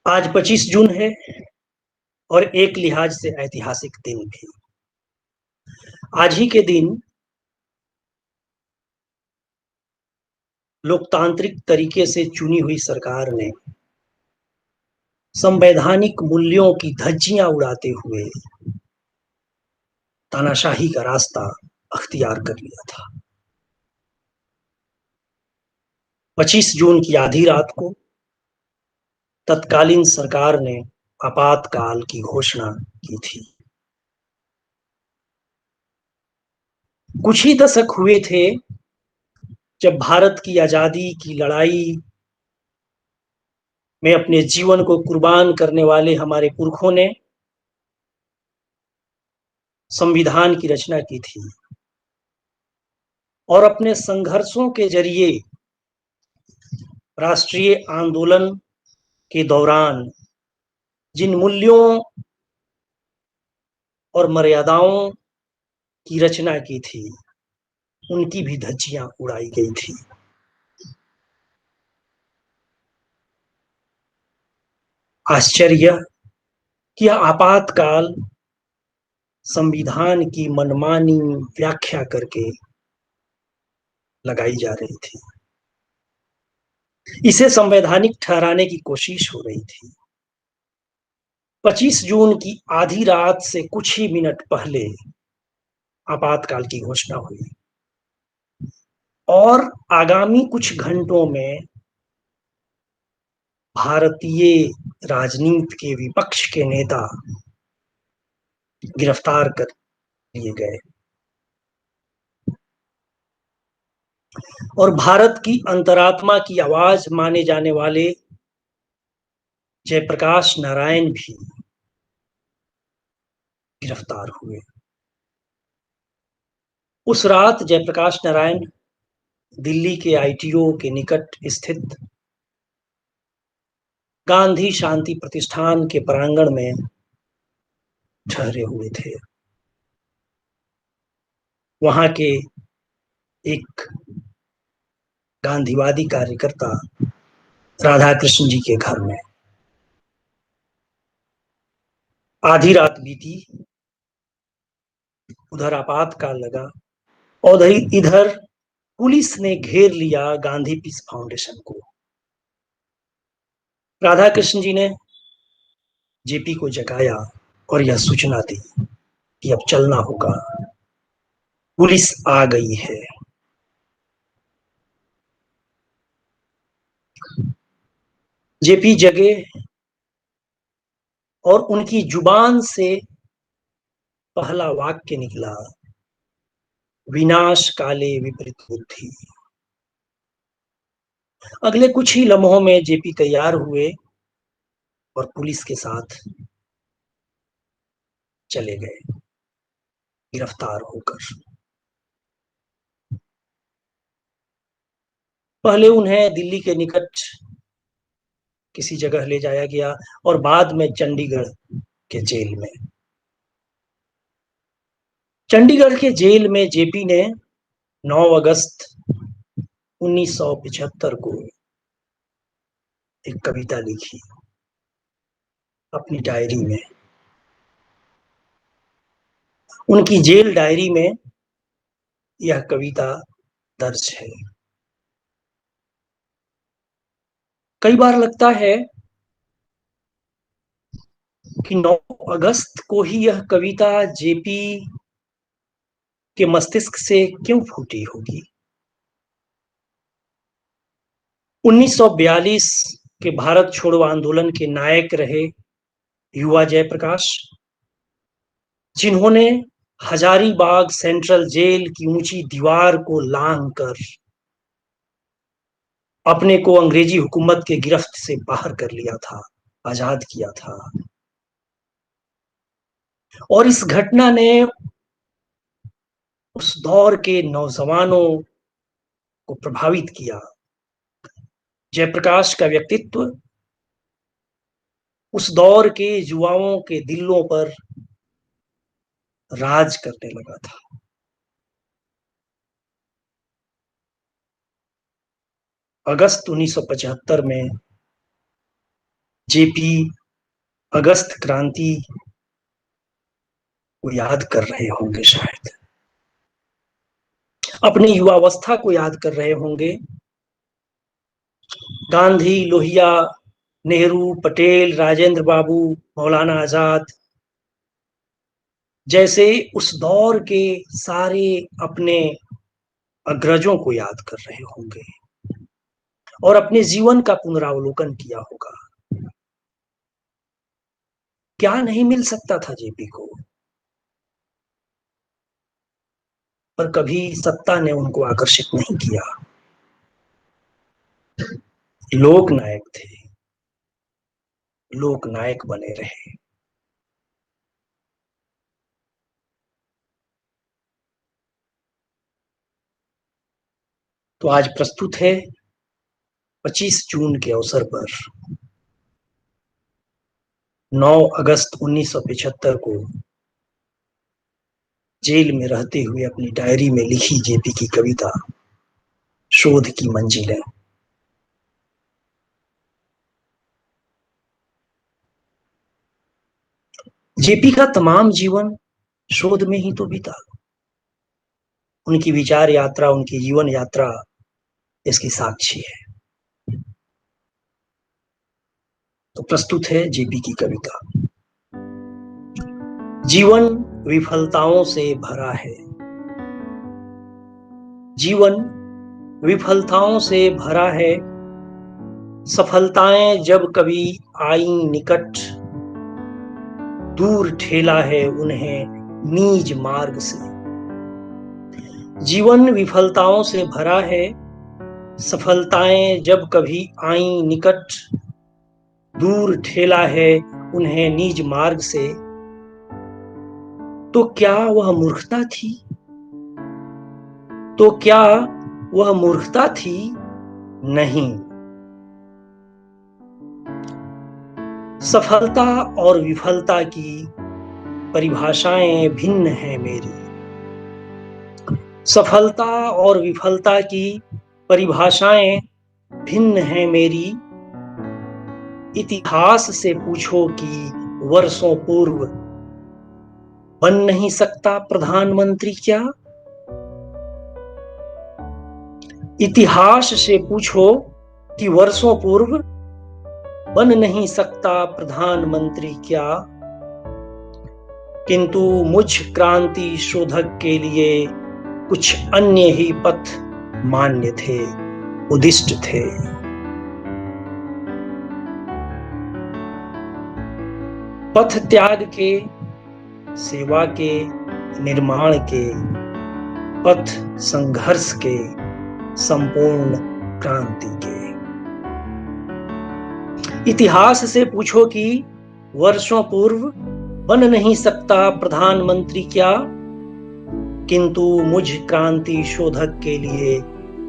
आज 25 जून है और एक लिहाज से ऐतिहासिक दिन भी। आज ही के दिन लोकतांत्रिक तरीके से चुनी हुई सरकार ने संवैधानिक मूल्यों की धज्जियां उड़ाते हुए तानाशाही का रास्ता अख्तियार कर लिया था। 25 जून की आधी रात को तत्कालीन सरकार ने आपातकाल की घोषणा की थी। कुछ ही दशक हुए थे जब भारत की आजादी की लड़ाई में अपने जीवन को कुर्बान करने वाले हमारे पुरखों ने संविधान की रचना की थी और अपने संघर्षों के जरिए राष्ट्रीय आंदोलन के दौरान जिन मूल्यों और मर्यादाओं की रचना की थी उनकी भी धज्जियां उड़ाई गई थी। आश्चर्य कि यह आपातकाल संविधान की मनमानी व्याख्या करके लगाई जा रही थी। इसे संवैधानिक ठहराने की कोशिश हो रही थी। 25 जून की आधी रात से कुछ ही मिनट पहले आपातकाल की घोषणा हुई और आगामी कुछ घंटों में भारतीय राजनीति के विपक्ष के नेता गिरफ्तार कर लिए गए और भारत की अंतरात्मा की आवाज माने जाने वाले जयप्रकाश नारायण भी गिरफ्तार हुए। उस रात जयप्रकाश नारायण दिल्ली के आईटीओ के निकट स्थित गांधी शांति प्रतिष्ठान के प्रांगण में ठहरे हुए थे। वहां के एक गांधीवादी कार्यकर्ता राधा कृष्ण जी के घर में आधी रात बीती, उधर आपातकाल लगा और इधर पुलिस ने घेर लिया गांधी पीस फाउंडेशन को। राधा कृष्ण जी ने जेपी को जगाया और यह सूचना दी कि अब चलना होगा, पुलिस आ गई है। जेपी जगे और उनकी जुबान से पहला वाक्य निकला, विनाश काले विपरीत बुद्धि। अगले कुछ ही लम्हों में जेपी तैयार हुए और पुलिस के साथ चले गए गिरफ्तार होकर। पहले उन्हें दिल्ली के निकट किसी जगह ले जाया गया और बाद में चंडीगढ़ के जेल में। चंडीगढ़ के जेल में जेपी ने 9 अगस्त 1975 को एक कविता लिखी अपनी डायरी में। उनकी जेल डायरी में यह कविता दर्ज है। कई बार लगता है कि 9 अगस्त को ही यह कविता जेपी के मस्तिष्क से क्यों फूटी होगी। 1942 के भारत छोड़ो आंदोलन के नायक रहे युवा जयप्रकाश, जिन्होंने हजारीबाग सेंट्रल जेल की ऊंची दीवार को लांघकर अपने को अंग्रेजी हुकूमत के गिरफ्त से बाहर कर लिया था, आजाद किया था। और इस घटना ने उस दौर के नौजवानों को प्रभावित किया। जयप्रकाश का व्यक्तित्व उस दौर के युवाओं के दिलों पर राज करने लगा था। अगस्त 1975 में जेपी अगस्त क्रांति को याद कर रहे होंगे, शायद अपनी युवावस्था को याद कर रहे होंगे। गांधी, लोहिया, नेहरू, पटेल, राजेंद्र बाबू, मौलाना आजाद जैसे उस दौर के सारे अपने अग्रजों को याद कर रहे होंगे और अपने जीवन का पुनरावलोकन किया होगा। क्या नहीं मिल सकता था जेपी को, पर कभी सत्ता ने उनको आकर्षित नहीं किया। लोक नायक थे, लोक नायक बने रहे। तो आज प्रस्तुत है 25 जून के अवसर पर 9 अगस्त 1975 को जेल में रहते हुए अपनी डायरी में लिखी जेपी की कविता शोध की मंजिलें। जेपी का तमाम जीवन शोध में ही तो बीता। उनकी विचार यात्रा, उनकी जीवन यात्रा इसकी साक्षी है। तो प्रस्तुत है जेपी की कविता। जीवन विफलताओं से भरा है, जीवन विफलताओं से भरा है। सफलताएं जब कभी आई निकट, दूर ठेला है उन्हें नीज मार्ग से। जीवन विफलताओं से भरा है, सफलताएं जब कभी आई निकट, दूर ठेला है उन्हें नीज मार्ग से। तो क्या वह मूर्खता थी, तो क्या वह मूर्खता थी? नहीं। सफलता और विफलता की परिभाषाएं भिन्न हैं मेरी। सफलता और विफलता की परिभाषाएं भिन्न हैं मेरी। इतिहास से पूछो कि वर्षों पूर्व बन नहीं सकता प्रधानमंत्री क्या? इतिहास से पूछो कि वर्षों पूर्व बन नहीं सकता प्रधानमंत्री क्या? किंतु मुझ क्रांति शोधक के लिए कुछ अन्य ही पथ मान्य थे, उदिष्ट थे। पथ त्याग के, सेवा के, निर्माण के, पथ संघर्ष के, संपूर्ण क्रांति के। इतिहास से पूछो कि वर्षों पूर्व बन नहीं सकता प्रधानमंत्री क्या? किंतु मुझ क्रांति शोधक के लिए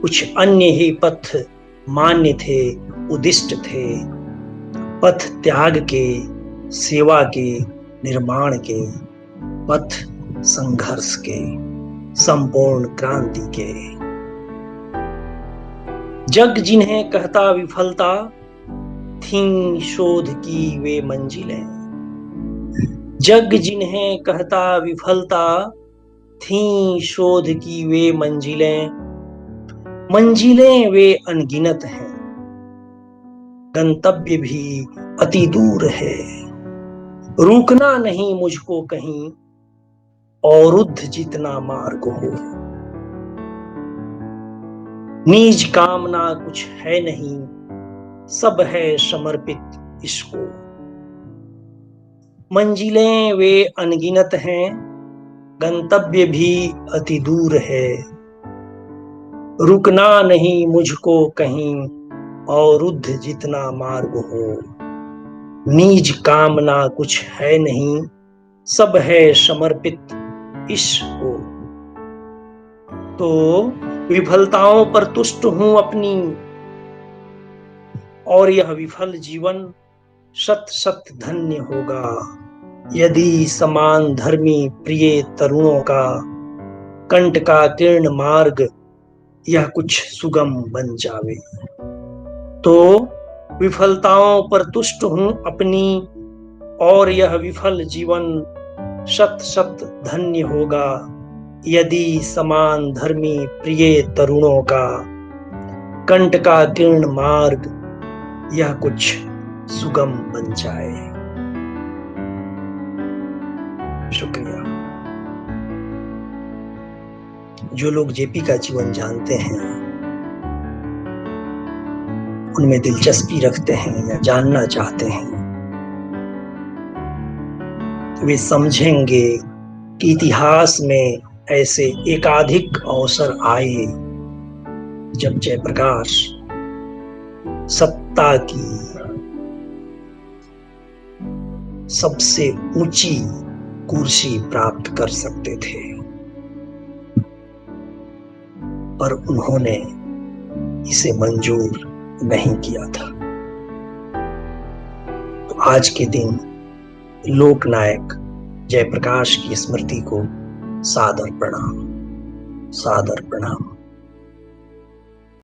कुछ अन्य ही पथ मान्य थे, उदिष्ट थे। पथ त्याग के, सेवा के, निर्माण के, पथ संघर्ष के, संपूर्ण क्रांति के। जग जिन्हें कहता विफलता, थीं शोध की वे मंजिलें। जग जिन्हें कहता विफलता, थीं शोध की वे मंजिलें। मंजिलें वे अनगिनत हैं, गंतव्य भी अति दूर है। रुकना नहीं मुझको कहीं, अवरुद्ध जितना मार्ग हो। निज कामना कुछ है नहीं, सब है समर्पित इसको। मंजिलें वे अनगिनत हैं, गंतव्य भी अति दूर है। रुकना नहीं मुझको कहीं, अवरुद्ध जितना मार्ग हो। निज कामना कुछ है नहीं, सब है समर्पित इसको। तो विफलताओं पर तुष्ट हूं अपनी, और यह विफल जीवन शत शत धन्य होगा, यदि समान धर्मी प्रिय तरुणों का कंठ का किरण मार्ग यह कुछ सुगम बन जावे। तो विफलताओं पर तुष्ट हूं अपनी, और यह विफल जीवन शत शत धन्य होगा यदि समान धर्मी प्रिय तरुणों का कंठ का किरण मार्ग यह कुछ सुगम बन जाए। शुक्रिया। जो लोग जेपी का जीवन जानते हैं, उनमें दिलचस्पी रखते हैं या जानना चाहते हैं, तो वे समझेंगे कि इतिहास में ऐसे एकाधिक अवसर आए जब जयप्रकाश सत्ता की सबसे ऊंची कुर्सी प्राप्त कर सकते थे, पर उन्होंने इसे मंजूर नहीं किया था। तो आज के दिन लोकनायक जयप्रकाश की स्मृति को सादर प्रणाम, सादर प्रणाम।